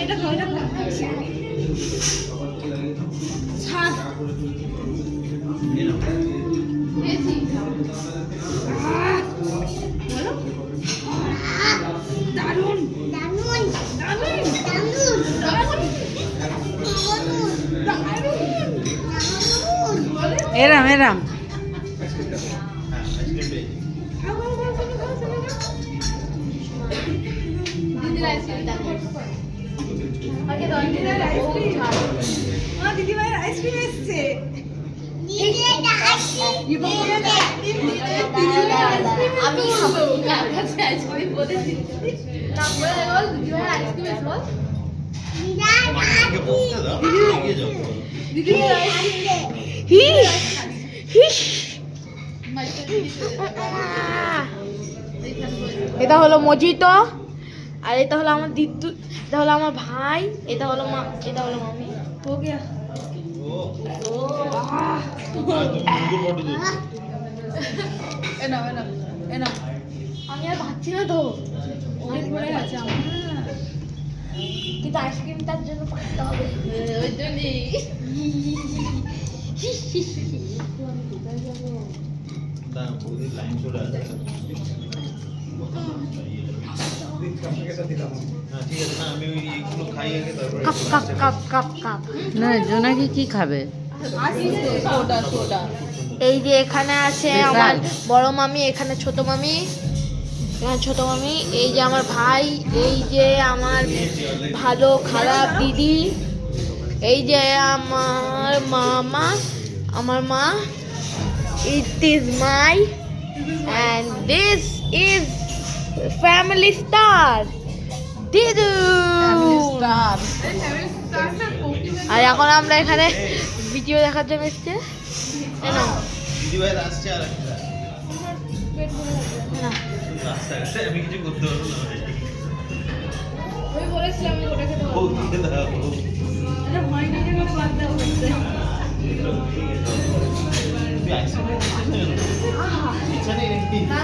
এটা খাও, এটা খাও। ছাড়। বলো। দারুণ দারুণ দারুণ দারুণ দারুণ এরাম এরাম দিদিভাইয়ের আইসক্রিম এসছে। আমি আইসক্রিম বলেছি না বলে বল দিদিভাই আইসক্রিম এসে বল এটা হলো মজিতো, আর এটা হলো আমার দিদু, এটা হলো আমার ভাই, এটা হলো মা, এটা হলো মামি। हो गया। আমি আর ভাবছি না তো, কিন্তু আইসক্রিমটার জন্য পাঠাতে হবে। ওই জন্যই cup cup cup cup cup. না জোনাকি কি খাবে? সোডা সোডা এই যে এখানে আছে আমার বড় মামি, এখানে ছোট মামি, এখানে ছোট মামি, এই যে আমার ভাই, এই যে আমার ভালো খারাপ দিদি, এই যে আমার মামা, আমার মা, it is my and this is family star দিদু। আর এখন আমরা এখানে ভিডিও দেখার জন্য এসেছি। দিদিভাইয়ের আসছে আর একটা না রাস্তাঘাটে আমি কিছু করতে পারবো না আমি বলেছিলাম আমি ওটা খেতে ও দিয়ে দাও এটা হয়নি যে আমার বাদ দাও হচ্ছে। তুই আইসক্রিম ইচ্ছা নেই নাকি? না